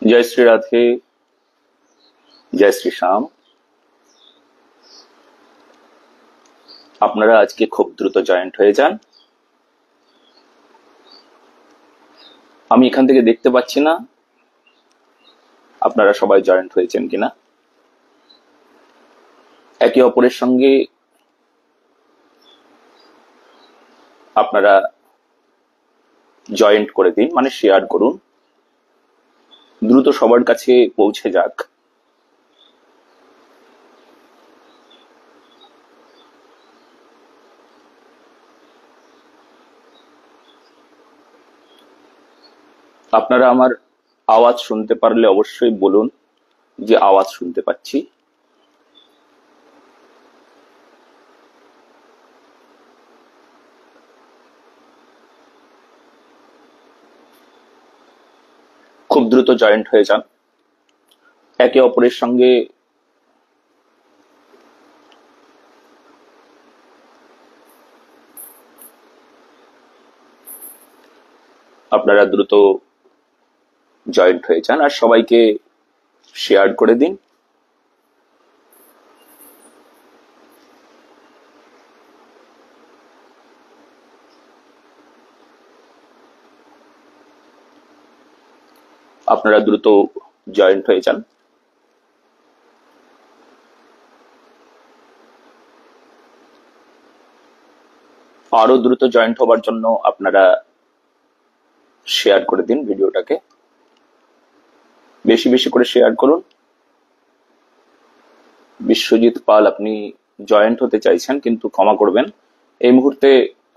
জয় শ্রী রাধে, জয় শ্রী শ্যাম। আপনারা আজকে খুব দ্রুত জয়েন্ট হয়ে যান। আমি এখান থেকে দেখতে পাচ্ছি না আপনারা সবাই জয়েন্ট হয়েছেন কিনা। একে অপরের সঙ্গে আপনারা জয়েন্ট করে দিন, মানে শেয়ার করুন, দ্রুত সবার কাছে পৌঁছে যাক। আপনারা আমার আওয়াজ শুনতে পারলে অবশ্যই বলুন যে আওয়াজ শুনতে পাচ্ছি। খুব দ্রুত জয়েন্ট হয়ে যান, একে অপরের সঙ্গে আপনারা দ্রুত জয়েন্ট হয়ে যান আর সবাইকে শেয়ার করে দিন। আপনারা দ্রুত জয়েন্ট হয়ে যান। আরো দ্রুত জয়েন্ট হবার জন্য আপনারা শেয়ার করে দিন ভিডিওটাকে, বেশি বেশি করে শেয়ার করুন। বিশ্বজিৎ পাল, আপনি জয়েন্ট হতে চাইছেন, কিন্তু ক্ষমা করবেন, এই মুহূর্তে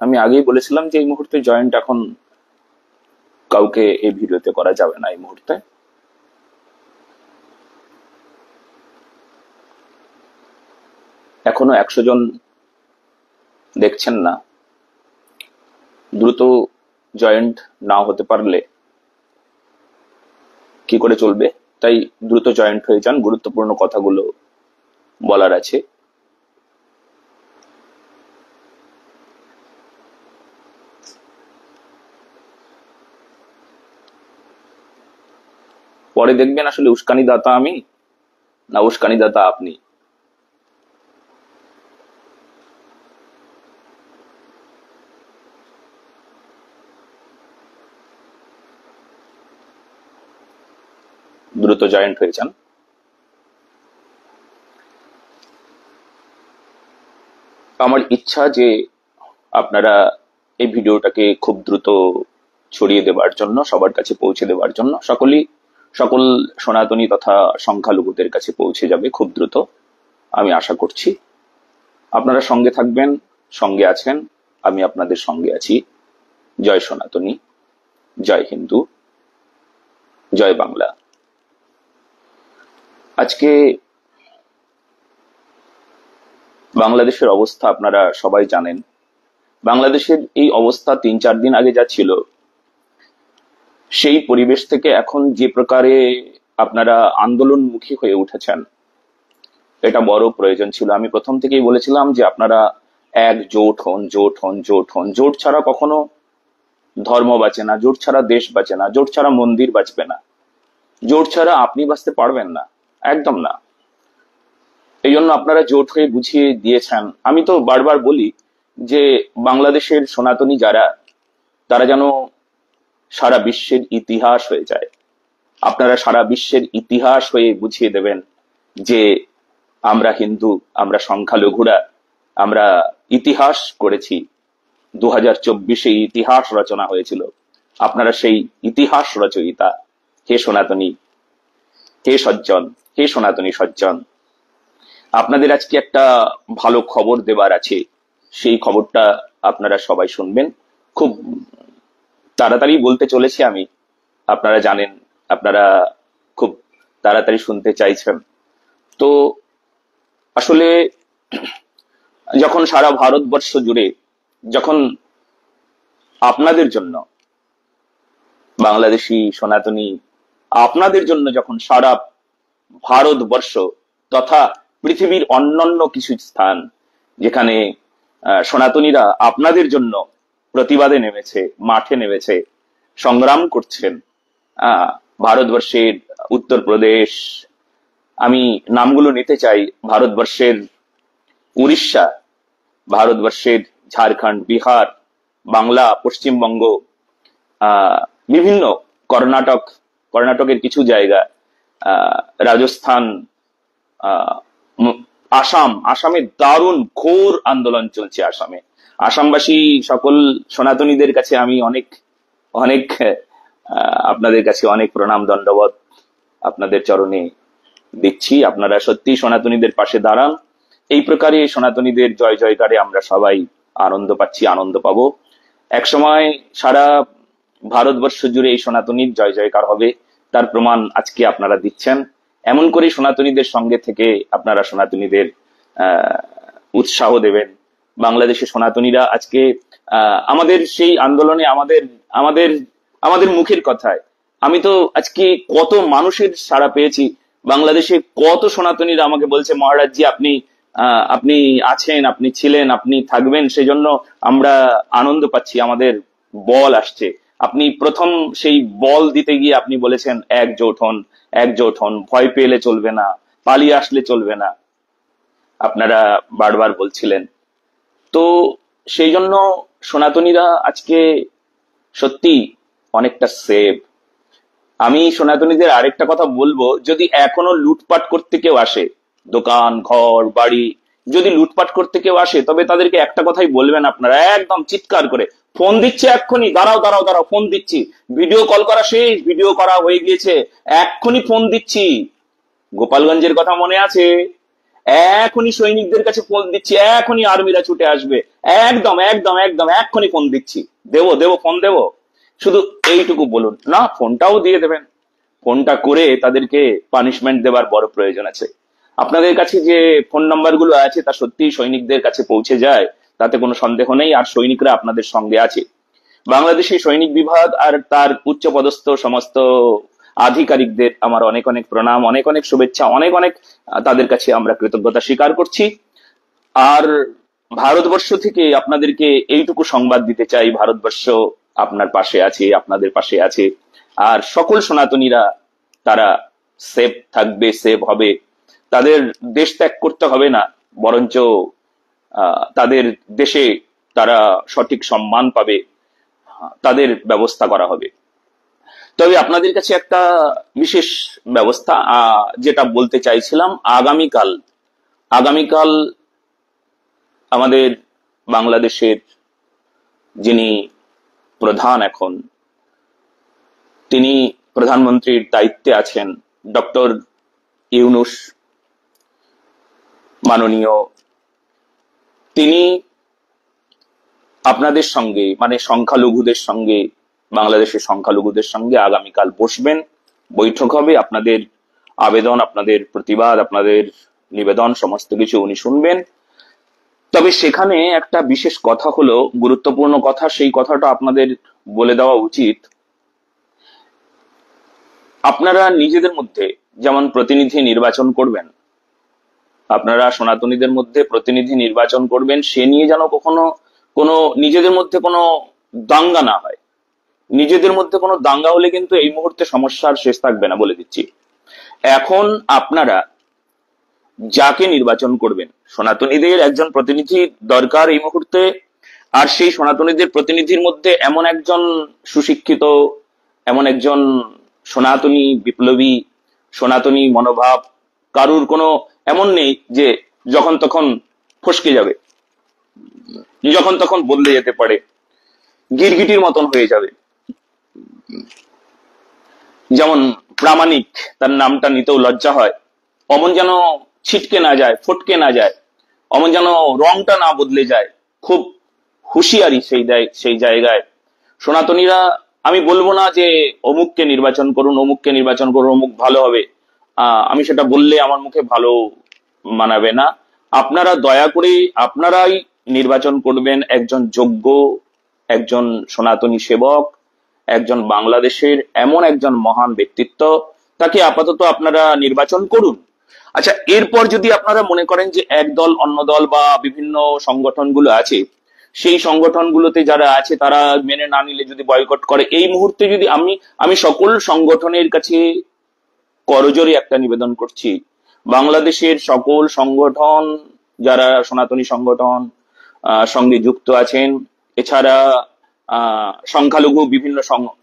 আমি আগেই বলেছিলাম যে এই মুহূর্তে জয়েন্ট এখন কাউকে এই ভিডিওতে করা যাবে না। এই মুহূর্তে এখনো 100 জন দেখছেন না। দ্রুত জয়েন্ট না হতে পারলে কি করে চলবে, তাই দ্রুত জয়েন্ট হয়ে যান, গুরুত্বপূর্ণ কথাগুলো বলার আছে। পরে দেখবেন আসলে উস্কানি দাতা আমি না উস্কানি দাতা আপনি। দ্রুত জয়েন্ট হয়ে যান। আমার ইচ্ছা যে আপনারা এই ভিডিওটাকে খুব দ্রুত ছড়িয়ে দেবার জন্য, সবার কাছে পৌঁছে দেবার জন্য, সকল সনাতনী তথা সংখ্যালঘুদের কাছে পৌঁছে যাবে খুব দ্রুত, আমি আশা করছি। আপনারা সঙ্গে থাকবেন, সঙ্গে আছেন, আমি আপনাদের সঙ্গে আছি। জয় সনাতনী, জয় হিন্দু, জয় বাংলা। আজকে বাংলাদেশের অবস্থা আপনারা সবাই জানেন। বাংলাদেশের এই অবস্থা 3-4 দিন আগে যা ছিল, সেই পরিবেশ থেকে এখন যে প্রকারে আপনারা আন্দোলনমুখী হয়ে উঠেছেন, এটা বড় প্রয়োজন ছিল। আমি প্রথম থেকেই বলেছিলাম যে আপনারা একজোট হন, জোট হন, জোট হন। জোট ছাড়া কখনো ধর্ম বাঁচে না, জোট ছাড়া দেশ বাঁচে না, জোট ছাড়া মন্দির বাঁচবে না, জোট ছাড়া আপনি বাঁচতে পারবেন না, একদম না। এই জন্য আপনারা জোট হয়ে বুঝিয়ে দিয়েছেন। আমি তো বারবার বলি যে বাংলাদেশের সনাতনী যারা, তারা যেন সারা বিশ্বের ইতিহাস হয়ে যায়। আপনারা সারা বিশ্বের ইতিহাস হয়ে বুঝিয়ে দেবেন যে আমরা হিন্দু, আমরা সংখ্যালঘুরা, আমরা ইতিহাস করেছি। 2024-এ ইতিহাস রচনা হয়েছিল। আপনারা সেই ইতিহাস রচয়িতা। হে সনাতনী, হে সজ্জন, হে সনাতনী সজ্জন, আপনাদের আজকে একটা ভালো খবর দেবার আছে। সেই খবরটা আপনারা সবাই শুনবেন। খুব তাড়াতাড়ি বলতে চলেছি আমি, আপনারা জানেন, আপনারা খুব তাড়াতাড়ি শুনতে চাইছেন। তো আসলে যখন সারা ভারতবর্ষ জুড়ে, যখন আপনাদের জন্য, বাংলাদেশি সনাতনী আপনাদের জন্য যখন সারা ভারতবর্ষ তথা পৃথিবীর অন্যান্য কিছু স্থান যেখানে সনাতনীরা আপনাদের জন্য প্রতিবাদে নেমেছে, মাঠে নেমেছে, সংগ্রাম করছেন, ভারতবর্ষের উত্তরপ্রদেশ, আমি নামগুলো নিতে চাই, ভারতবর্ষের উড়িষ্যা, ভারতবর্ষের ঝাড়খণ্ড, বিহার, বাংলা, পশ্চিমবঙ্গ, বিভিন্ন, কর্ণাটকের কিছু জায়গা, রাজস্থান, আহ, আসামে দারুণ ঘোর আন্দোলন চলছে। আসামবাসী সকল সনাতনীদের কাছে আমি অনেক অনেক আপনাদের কাছে অনেক প্রণাম দণ্ডবত আপনাদের চরণে দিচ্ছি। আপনারা সত্যি সনাতনীদের পাশে দাঁড়ান। এই প্রকারে সনাতনীদের জয় জয়কারে আমরা সবাই আনন্দ পাচ্ছি, আনন্দ পাবো। একসময় সারা ভারতবর্ষ জুড়ে এই সনাতনীর জয় জয়কার হবে, তার প্রমাণ আজকে আপনারা দিচ্ছেন। এমন করে সনাতনীদের সঙ্গে থেকে আপনারা সনাতনীদের উৎসাহ দেবেন। বাংলাদেশে সনাতনীরা আজকে আমাদের সেই আন্দোলনে আমাদের আমাদের আমাদের মুখের কথায় আমি তো আজকে কত মানুষের সাড়া পেয়েছি। বাংলাদেশে কত সনাতনীরা আমাকে বলছে, মহারাজ জি আপনি আপনি আছেন, আপনি ছিলেন, আপনি থাকবেন, সেজন্য আমরা আনন্দ পাচ্ছি, আমাদের বল আসছে। আপনি প্রথম সেই বল দিতে গিয়ে আপনি বলেছেন একজোট হন, একজোট হন, ভয় পেলে চলবে না, পালিয়ে আসলে চলবে না, আপনারা বারবার বলছিলেন। তো সেই জন্য সনাতনীরা আজকে সত্যি অনেকটা সেভ। আমি সনাতনীদের আরেকটা কথা বলবো, যদি এখনো লুটপাট করতে কেউ আসে, দোকান ঘর বাড়ি যদি লুটপাট করতে কেউ আসে, তবে তাদেরকে একটা কথাই বলবেন আপনারা, একদম চিৎকার করে, ফোন দিচ্ছে এক্ষুনি, দাঁড়াও দাঁড়াও দাঁড়াও, ফোন দিচ্ছি, ভিডিও কল করা শেষ, ভিডিও করা হয়ে গিয়েছে, এক্ষুনি ফোন দিচ্ছি। গোপালগঞ্জের কথা মনে আছে? এখনই সৈনিকদের কাছে ফোন দিচ্ছি, এখনই আর্মিরা ছুটে আসবে, একদম একদম একদম এক্ষুনি ফোন দিচ্ছি, দেবো দেবো ফোন দেবো। শুধু এইটুকু বলুন না, ফোনটাও দিয়ে দেবেন। ফোনটা করে তাদেরকে পানিশমেন্ট দেবার বড় প্রয়োজন আছে। আপনাদের কাছে যে ফোন নাম্বার গুলো আছে তা সত্যি সৈনিকদের কাছে পৌঁছে যায়, তাতে কোনো সন্দেহ নেই। আর সৈনিকরা আপনাদের সঙ্গে আছে। বাংলাদেশি সৈনিক বিভাগ আর তার উচ্চপদস্থ সমস্ত আধিকারিকদের আমার অনেক অনেক প্রণাম, অনেক অনেক শুভেচ্ছা, অনেক অনেক তাদের কাছে আমরা কৃতজ্ঞতা স্বীকার করছি। আর ভারতবর্ষ থেকে আপনাদেরকে এইটুকু সংবাদ দিতে চাই, ভারতবর্ষ আপনার পাশে আছে, আপনাদের পাশে আছে। আর সকল সনাতনীরা তারা সেফ থাকবে, সেভ হবে, তাদের দেশ ত্যাগ করতে হবে না, বরঞ্চ তাদের দেশে তারা সঠিক সম্মান পাবে, তাদের ব্যবস্থা করা হবে। তবে আপনাদের কাছে একটা বিশেষ ব্যবস্থা যেটা বলতে চাইছিলাম, আগামীকাল আমাদের বাংলাদেশের যিনি প্রধান, এখন তিনি প্রধানমন্ত্রীর দায়িত্বে আছেন, ডক্টর ইউনূস মাননীয়, তিনি আপনাদের সঙ্গে, মানে সংখ্যালঘুদের সঙ্গে, বাংলাদেশের সংখ্যালঘুদের সঙ্গে আগামীকাল বসবেন, বৈঠক হবে। আপনাদের আবেদন, আপনাদের প্রতিবাদ, আপনাদের নিবেদন সমস্ত কিছু উনি শুনবেন। তবে সেখানে একটা বিশেষ কথা হলো, গুরুত্বপূর্ণ কথা, সেই কথাটা আপনাদের বলে দেওয়া উচিত। আপনারা নিজেদের মধ্যে যেমন প্রতিনিধি নির্বাচন করবেন, আপনারা সনাতনীদের মধ্যে প্রতিনিধি নির্বাচন করবেন, সে নিয়ে যেন কখনো কোনো নিজেদের মধ্যে কোনো দাঙ্গা না হয়। নিজেদের মধ্যে কোনো দাঙ্গা হলে কিন্তু এই মুহূর্তে সমস্যার শেষ থাকবে না, বলে দিচ্ছি। এখন আপনারা যাকে নির্বাচন করবেন, সনাতনীদের একজন প্রতিনিধি দরকার এই মুহূর্তে। আর সেই সনাতনীদের প্রতিনিধির মধ্যে এমন একজন সুশিক্ষিত, এমন একজন সনাতনী বিপ্লবী, সনাতনী মনোভাব কারুর কোনো এমন নেই যে যখন তখন ফসকে যাবে, যখন তখন বদলে যেতে পারে, গিরগিটির মতন হয়ে যাবে। যেমন প্রামাণিক, তার নামটা নিতেও লজ্জা হয়, অমন যেন ছিটকে না যায়, ফটকে না যায়, অমন যেন রংটা না বদলে যায়। খুব হুঁশিয়ারি সেই জায়গায় সনাতনীরা। আমি বলবো না যে অমুককে নির্বাচন করুন, অমুককে নির্বাচন করুন, অমুক ভালো হবে, আমি সেটা বললে আমার মুখে ভালো মানাবে না। আপনারা দয়া করে আপনারাই নির্বাচন করবেন একজন যোগ্য, একজন সনাতনী সেবক, একজন বাংলাদেশের এমন একজন মহান ব্যক্তিত্ব, তাকে আপাতত আপনারা নির্বাচন করুন। আচ্ছা, এরপর যদি আপনারা মনে করেন যে এক দল অন্য দল বা বিভিন্ন সংগঠনগুলো আছে, সেই সংগঠনগুলোতে যারা আছে তারা মেনে না নিলে যদি বয়কট করে, এই মুহূর্তে যদি আমি সকল সংগঠনের কাছে করজোরে একটা নিবেদন করছি, বাংলাদেশের সকল সংগঠন, যারা সনাতনী সংগঠন সঙ্গে যুক্ত আছেন, এছাড়া সংখ্যালঘু বিভিন্ন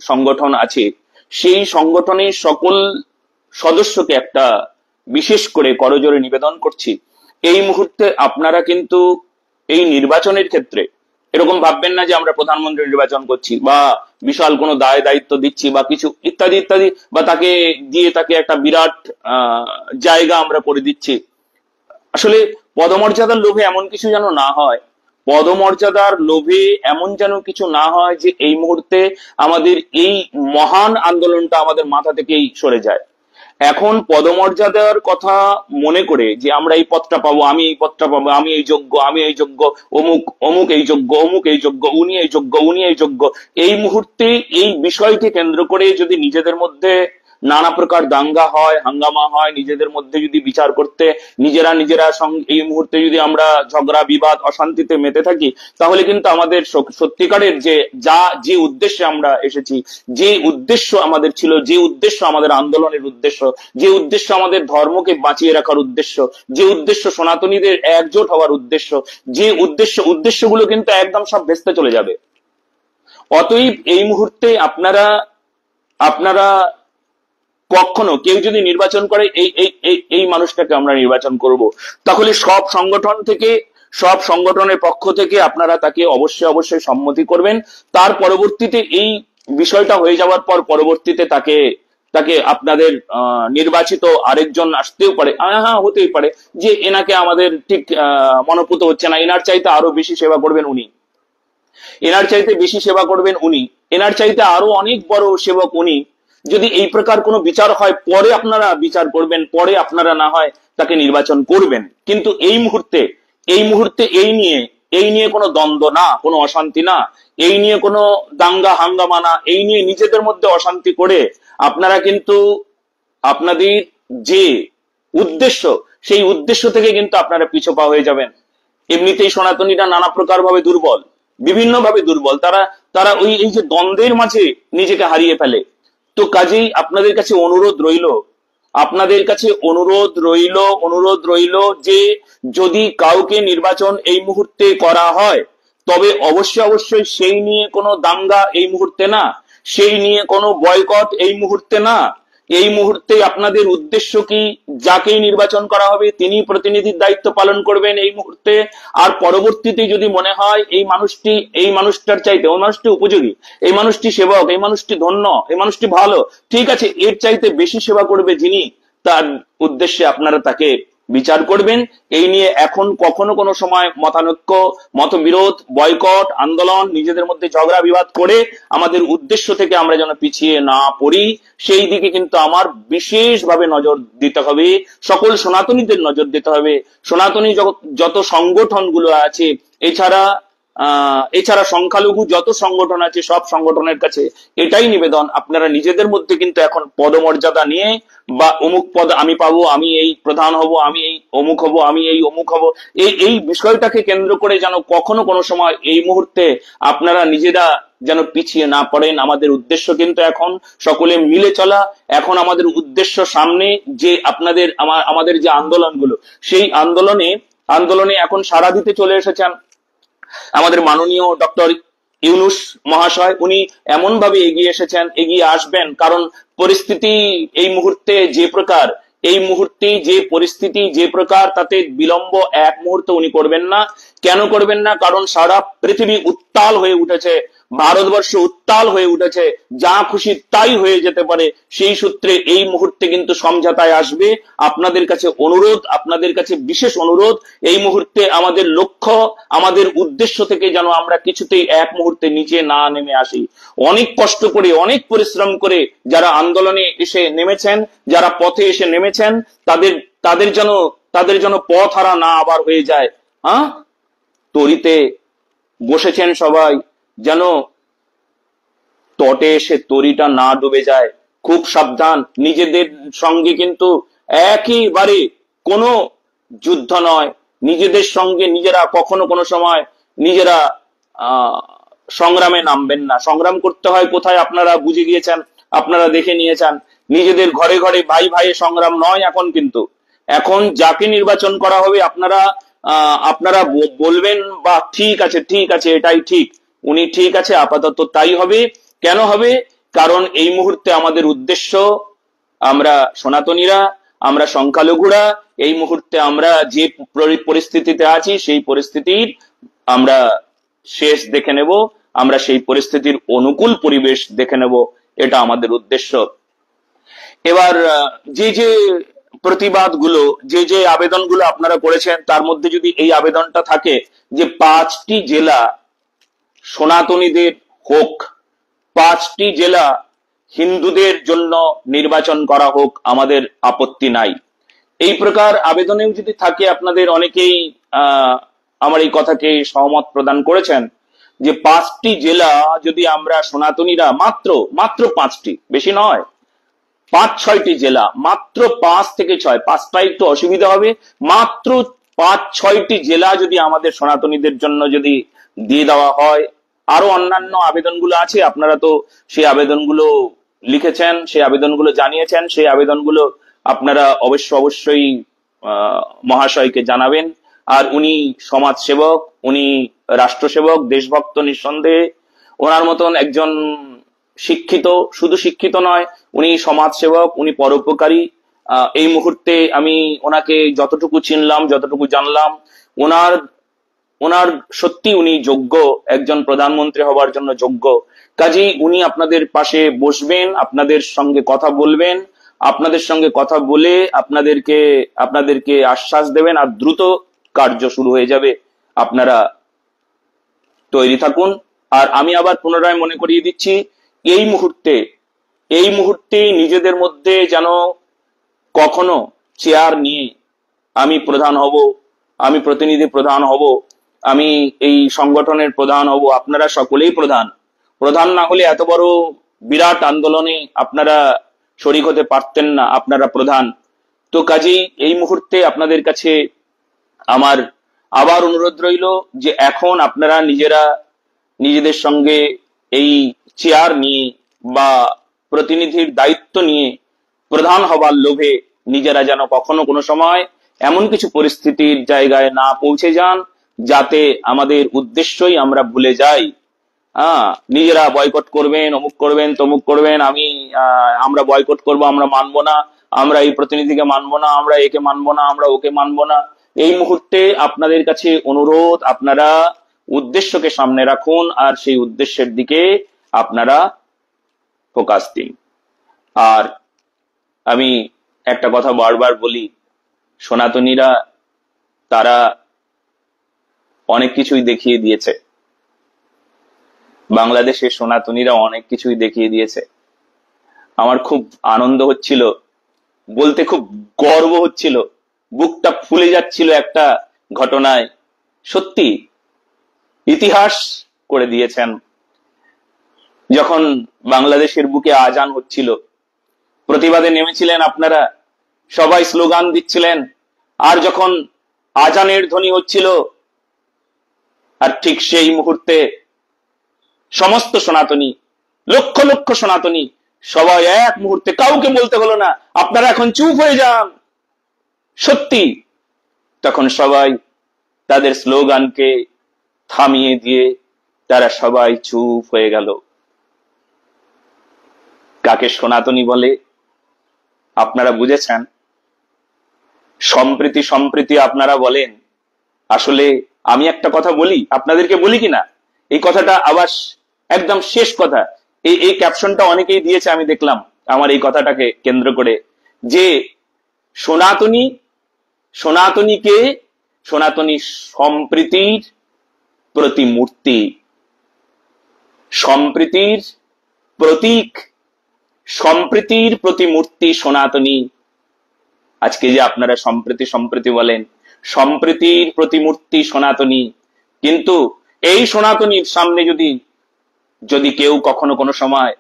সংগঠন আছে, সেই সংগঠনের সকল সদস্যকে একটা বিশেষ করে করজোরে নিবেদন করছি, এই মুহূর্তে আপনারা কিন্তু এই নির্বাচনের ক্ষেত্রে এরকম ভাববেন না যে আমরা প্রধানমন্ত্রী নির্বাচন করছি বা বিশাল কোনো দায় দায়িত্ব দিচ্ছি বা কিছু ইত্যাদি ইত্যাদি, বা তাকে দিয়ে তাকে একটা বিরাট জায়গা আমরা করে দিচ্ছি। আসলে পদমর্যাদার লোভে এমন কিছু যেন না হয়, পদমর্যাদার লোভে এমন যেন কিছু না হয় যে এই মুহূর্তে আমাদের এই মহান আন্দোলনটা আমাদের মাথা থেকেই সরে যায়। এখন পদমর্যাদার কথা মনে করে যে আমরা এই পদটা পাবো, আমি এই পদটা পাবো, আমি এই যোগ্য, আমি এই যোগ্য, অমুক অমুক এই যোগ্য, অমুক এই যোগ্য, উনি এই যোগ্য, উনি এই যোগ্য, এই মুহূর্তে এই বিষয়কে কেন্দ্র করে যদি নিজেদের মধ্যে নানা প্রকার দাঙ্গা হয়, হাঙ্গামা হয়, নিজেদের মধ্যে যদি বিচার করতে নিজেরা এই মুহূর্তে যদি আমরা ঝগড়া বিবাদ অশান্তিতে মেতে থাকি, তাহলে কিন্তু আমাদের সত্যিকারের যে উদ্দেশ্যে আমরা এসেছি, যে উদ্দেশ্য আমাদের ছিল, যে উদ্দেশ্য আমাদের আন্দোলনের উদ্দেশ্য, যে উদ্দেশ্য আমাদের ধর্মকে বাঁচিয়ে রাখার উদ্দেশ্য, যে উদ্দেশ্য সনাতনীদের একজোট হওয়ার উদ্দেশ্য, যে উদ্দেশ্যগুলো কিন্তু একদম সব ভেস্তে চলে যাবে। অতএব এই মুহূর্তে আপনারা কখনো কেউ যদি নির্বাচন করে এই মানুষটাকে আমরা নির্বাচন করব, তাহলে সব সংগঠনের পক্ষ থেকে আপনারা তাকে অবশ্যই সম্মতি করবেন। তার পরবর্তীতে এই বিষয়টা হয়ে যাওয়ার পর পরবর্তীতে তাকে আপনাদের নির্বাচিত আরেকজন আসতেও পারে, হ্যাঁ হতেই পারে যে এনাকে আমাদের ঠিক মনোপুত হচ্ছে না, এনার চাইতে আরো বেশি সেবা করবেন উনি, এনার চাইতে বেশি সেবা করবেন উনি, এনার চাইতে আরো অনেক বড় সেবক উনি। যদি এই প্রকার কোনো বিচার হয়, পরে আপনারা বিচার করবেন, পরে আপনারা না হয় তাকে নির্বাচন করবেন। কিন্তু এই মুহূর্তে এই নিয়ে কোনো দ্বন্দ্ব না, কোনো অশান্তি না, এই নিয়ে কোনো দাঙ্গা হাঙ্গামা না, এই নিয়ে নিজেদের মধ্যে অশান্তি করে আপনারা কিন্তু আপনাদের যে উদ্দেশ্য, সেই উদ্দেশ্য থেকে কিন্তু আপনারা পিছপা হয়ে যাবেন। এমনিতেই সনাতনীরা নানা প্রকার ভাবে দুর্বল, বিভিন্ন ভাবে দুর্বল, তারা এই যে দ্বন্দ্বের মাঝে নিজেকে হারিয়ে ফেলে। তো কাজেই আপনাদের কাছে অনুরোধ রইল যে যদি কাউকে নির্বাচন এই মুহূর্তে করা হয়, তবে অবশ্যই সেই নিয়ে কোনো দাঙ্গা এই মুহূর্তে না, সেই নিয়ে কোনো বয়কট এই মুহূর্তে না। এই মুহূর্তে আপনাদের উদ্দেশ্য কি, যাকেই নির্বাচন করা হবে তিনি প্রতিনিধির দায়িত্ব পালন করবেন এই মুহূর্তে। আর পরবর্তীতে যদি মনে হয় এই মানুষটার চাইতে ওই মানুষটি উপযোগী, এই মানুষটি সেবক, এই মানুষটি ধন্য, এই মানুষটি ভালো, ঠিক আছে, এর চাইতে বেশি সেবা করবে যিনি, তার উদ্দেশ্যে আপনারা তাকে বিচার করবেন। এই নিয়ে এখন কখনো কোনো সময় মতানৈক্য, মতবিরোধ, বয়কট, আন্দোলন, নিজেদের মধ্যে ঝগড়া বিবাদ করে আমাদের উদ্দেশ্য থেকে আমরা যেন পিছিয়ে না পড়ি, সেই দিকে কিন্তু আমার বিশেষভাবে নজর দিতে হবে, সকল সনাতনীদের নজর দিতে হবে। সনাতনী যত সংগঠনগুলো আছে, এছাড়া সংখ্যালঘু যত সংগঠন আছে, সব সংগঠনের কাছে এটাই নিবেদন, আপনারা নিজেদের মধ্যে কিন্তু এখন পদমর্যাদা নিয়ে বা অমুক পদ আমি পাবো, আমি এই প্রধান হব, আমি এই অমুক হব, আমি এই অমুক হব, এই বিষয়টাকে কেন্দ্র করে যেন কখনো কোনো সময় এই মুহূর্তে আপনারা নিজেরা যেন পিছিয়ে না পড়েন। আমাদের উদ্দেশ্য কিন্তু এখন সকলে মিলে চলা। এখন আমাদের উদ্দেশ্য সামনে যে আমাদের যে আন্দোলনগুলো, সেই আন্দোলনে এখন সাড়া দিতে চলে এসেছেন আমাদের মাননীয় ডক্টর ইউনূস মহাশয়। উনি এমন ভাবে এগিয়ে আসবেন, কারণ পরিস্থিতি এই মুহূর্তে যে পরিস্থিতি যে প্রকার, তাতে বিলম্ব এক মুহূর্তে উনি করবেন না। কেন করবেন না? কারণ সারা পৃথিবী উত্তাল হয়ে উঠেছে, ভারতবর্ষ উত্তাল হয়ে উঠেছে, যা খুশি তাই হয়ে যেতে পারে। সেই সূত্রে এই মুহূর্তে কিন্তু সমঝোতায় আসবে। আপনাদের কাছে বিশেষ অনুরোধ, এই মুহূর্তে আমাদের লক্ষ্য, আমাদের উদ্দেশ্য থেকে যেন আমরা কিছুতেই এক মুহূর্তে নিচে না নেমে আসি। অনেক কষ্ট করে, অনেক পরিশ্রম করে যারা আন্দোলনে এসে নেমেছেন, যারা পথে এসে নেমেছেন, তাদের যেন পথ হারা না আবার হয়ে যায়। তরিতে বসেছেন সবাই, যেন তটে এসে তরিটা না ডুবে যায়। খুব সাবধান, নিজেদের সঙ্গে কিন্তু একেবারে কোনো যুদ্ধ নয়, নিজেদের সঙ্গে নিজেরা কখনো কোনো সময় নিজেরা সংগ্রামে নামবেন না। সংগ্রাম করতে হয় কোথায় আপনারা বুঝে গিয়েছেন, আপনারা দেখে নিয়েছেন। নিজেদের ঘরে ঘরে ভাই ভাই সংগ্রাম নয় এখন, কিন্তু এখন যাকে নির্বাচন করা হবে আপনারা আপনারা বলবেন বা ঠিক আছে ঠিক আছে এটাই ঠিক, উনি ঠিক আছে, আপাতত তাই হবে। কেন হবে? কারণ এই মুহূর্তে আমাদের উদ্দেশ্য, আমরা সনাতনীরা, আমরা সংখ্যালঘুরা এই মুহূর্তে আমরা যে পরিস্থিতিতে আছি সেই পরিস্থিতির আমরা শেষ দেখে নেব, আমরা সেই পরিস্থিতির অনুকূল পরিবেশ দেখে নেব, এটা আমাদের উদ্দেশ্য। এবার যে যে প্রতিবাদগুলো, যে যে আবেদনগুলো আপনারা করেছেন, তার মধ্যে যদি এই আবেদনটা থাকে যে 5টি জেলা সনাতনীদের হোক, 5টি জেলা হিন্দুদের জন্য নির্বাচন করা হোক, আমাদের আপত্তি নাই। এই প্রকার আবেদনেও যদি থাকে, আপনাদের অনেকেই আমার এই কথাকে সহমত প্রদান করেছেন যে 5টি জেলা যদি আমরা সনাতনীরা, মাত্র মাত্র 5টি, বেশি নয়, 5-6টি জেলা, মাত্র 5 থেকে 6, 5টা একটু অসুবিধা হবে, মাত্র 5-6টি জেলা যদি আমাদের সনাতনীদের জন্য যদি দিয়ে দেওয়া হয়। আরো অন্যান্য আবেদনগুলো আছে, আপনারা তো সেই আবেদনগুলো লিখেছেন, সেই আবেদনগুলো জানিয়েছেন, সেই আবেদনগুলো আপনারা অবশ্যই মহাশয়কে জানাবেন। আর উনি সমাজ সেবক, উনি রাষ্ট্রসেবক, দেশভক্ত নিঃসন্দেহে। ওনার মতন একজন শিক্ষিত, শুধু শিক্ষিত নয়, উনি সমাজ সেবক, উনি পরোপকারী। এই মুহূর্তে আমি ওনাকে যতটুকু চিনলাম, যতটুকু জানলাম, ওনার ওনার সত্যি উনি যোগ্য, একজন প্রধানমন্ত্রী হবার জন্য যোগ্য। কাজেই উনি আপনাদের পাশে বসবেন, আপনাদের সঙ্গে কথা বলবেন, আপনাদের সঙ্গে কথা বলে আপনাদেরকে আশ্বাস দেবেন, আর দ্রুত কার্য শুরু হয়ে যাবে। আপনারা তৈরি থাকুন। আর আমি আবার পুনরায় মনে করিয়ে দিচ্ছি, এই মুহূর্তে নিজেদের মধ্যে যেন কখনো চেয়ার নিয়ে আমি প্রধান হব, আমি প্রতিনিধি প্রধান হব, আমি এই সংগঠনের প্রধান হব, আপনারা সকলেই প্রধান না হলে এত বড় বিরাট আন্দোলনে আপনারা শরিক হতে পারতেন না, আপনারা প্রধান। তো কাজেই এই মুহূর্তে আপনাদের কাছে আমার আবার অনুরোধ রইল যে এখন আপনারা নিজেদের সঙ্গে এই চেয়ার নিয়ে বা প্রতিনিধির দায়িত্ব নিয়ে প্রধান হবার লোভে নিজেরা যেন কখনো কোনো সময় এমন কিছু পরিস্থিতির জায়গায় না পৌঁছে যান যাতে আমাদের উদ্দেশ্যই আমরা ভুলে যাই। নিজেরা বয়কট করবেন, অমুক করবেন, তমুক করবেন, আমরা বয়কট করব, আমরা মানবো না, আমরা এই প্রতিনিধিকে মানবো না, আমরা একে মানবো না, আমরা ওকে মানবো না। এই মুহূর্তে আপনাদের কাছে অনুরোধ, আপনারা উদ্দেশ্যকে সামনে রাখুন আর সেই উদ্দেশ্যের দিকে আপনারা ফোকাস দিন। আর আমি একটা কথা বারবার বলি, সনাতনীরা তারা অনেক কিছুই দেখিয়ে দিয়েছে, বাংলাদেশের সনাতনীরা অনেক কিছুই দেখিয়ে দিয়েছে। আমার খুব আনন্দ হচ্ছিল, বলতে খুব গর্ব হচ্ছিল, বুকটা ফুলে যাচ্ছিল একটা ঘটনায়। সত্যি ইতিহাস করে দিয়েছেন। যখন বাংলাদেশের বুকে আজান হচ্ছিল, প্রতিবাদে নেমেছিলেন আপনারা, সবাই স্লোগান দিচ্ছিলেন, আর যখন আজানের ধ্বনি হচ্ছিল, আর ঠিক সেই মুহূর্তে সমস্ত সনাতনী, লক্ষ লক্ষ সনাতনী সবাই এক মুহূর্তে, কাউকে বলতে হলো না আপনারা এখন চুপ হয়ে যান, সত্যি তখন সবাই তাদের স্লোগানকে থামিয়ে দিয়ে তারা সবাই চুপ হয়ে গেল। কাকে সনাতনী বলে আপনারা বুঝেছেন? সম্প্রীতি আপনারা বলেন। আসলে আমি একটা কথা বলি, আপনাদেরকে বলি কিনা, এই কথাটা আবার একদম শেষ কথা, এই ক্যাপশনটা অনেকেই দিয়েছে আমি দেখলাম আমার এই কথাটাকে কেন্দ্র করে, যে সনাতনীকে সনাতনী সম্প্রীতির প্রতিমূর্তি, সম্প্রীতির প্রতীক, সম্প্রীতির প্রতিমূর্তি সনাতনী। আজকে যে আপনারা সম্প্রীতি বলেন, সম্প্রীতির প্রতিমূর্তি সনাতনী। কিন্তু এই সনাতনীর সামনে যদি কেউ কখনো কোনো সময়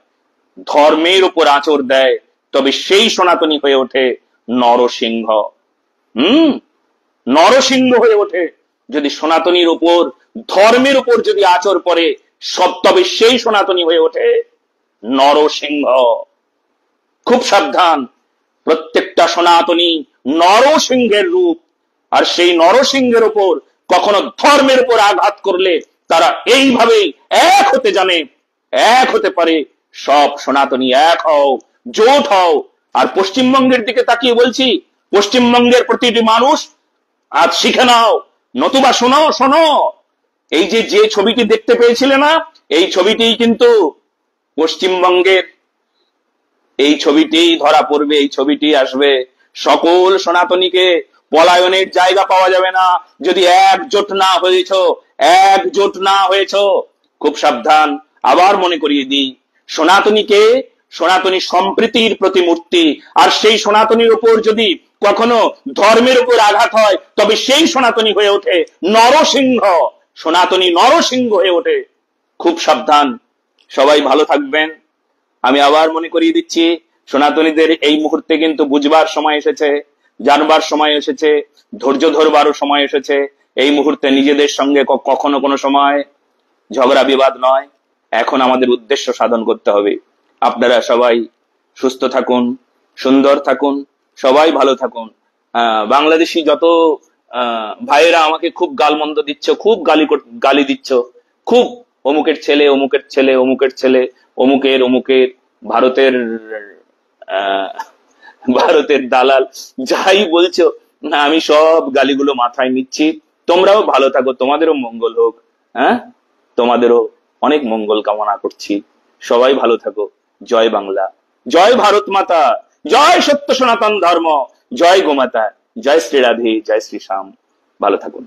ধর্মের উপর আঁচড় দেয়, তবে সেই সনাতনী হয়ে ওঠে নরসিংহ। নরসিংহ হয়ে ওঠে যদি সনাতনীর উপর, ধর্মের উপর যদি আঁচড় পড়ে, তবে সেই সনাতনী হয়ে ওঠে নরসিংহ। খুব সাবধান, প্রত্যেকটা সনাতনী নরসিংহের রূপ, আর সেই নরসিংহের উপর কখনো ধর্মের উপর আঘাত করলে তারা এইভাবেই এক হতে জানে, এক হতে পারে। সব সনাতনী এক হও, জোট হও। আর পশ্চিমবঙ্গের দিকে তাকিয়ে বলছি, পশ্চিমবঙ্গের প্রতিটি মানুষ আজ শিখে নাও, নতুবা শোনো শোনো, এই যে ছবিটি দেখতে পেয়েছিলে না, এই ছবিটি কিন্তু পশ্চিমবঙ্গের, এই ছবিটি ধরা পড়বে, এই ছবিটি আসবে। সকল সনাতনীকে পলায়নের জায়গা পাওয়া যাবে না যদি একজোট না হয়েছ, একজোট না হয়েছ। খুব সাবধান। আবার মনে করিয়ে দিই, সনাতনীকে, সনাতনী সম্প্রীতির প্রতিমূর্তি, আর সেই সনাতনীর উপর যদি কখনো ধর্মের উপর আঘাত হয় তবে সেই সনাতনী হয়ে ওঠে নরসিংহ, সনাতনী নরসিংহ হয়ে ওঠে। খুব সাবধান। সবাই ভালো থাকবেন। আমি আবার মনে করিয়ে দিচ্ছি, সনাতনীদের এই মুহূর্তে কিন্তু বুঝবার সময় এসেছে, জানবার সময় এসেছে, ধৈর্য ধরবারও সময় এসেছে। এই মুহূর্তে নিজেদের সঙ্গে কখনো কোনো সময় ঝগড়া বিবাদ নয়, এখন আমাদের উদ্দেশ্য সাধন করতে হবে। আপনারা সবাই সুস্থ থাকুন, সুন্দর থাকুন, সবাই ভালো থাকুন। বাংলাদেশি যত ভাইয়েরা আমাকে খুব গালমন্দ দিচ্ছ, খুব গালি দিচ্ছ, খুব অমুকের ছেলে, অমুকের ছেলে, অমুকের ছেলে, অমুকের অমুকের, ভারতের ভারতের দালাল, যাই বলছো না, আমি সব গালিগুলো মাথায় নিচ্ছি। তোমরাও ভালো থাকো, তোমাদেরও মঙ্গল হোক। হ্যাঁ, তোমাদেরও অনেক মঙ্গল কামনা করছি। সবাই ভালো থাকো। জয় বাংলা, জয় ভারত মাতা, জয় সত্য সনাতন ধর্ম, জয় গোমাতা, জয় শ্রী রাধে, জয় শ্রী শ্যাম। ভালো থাকুন।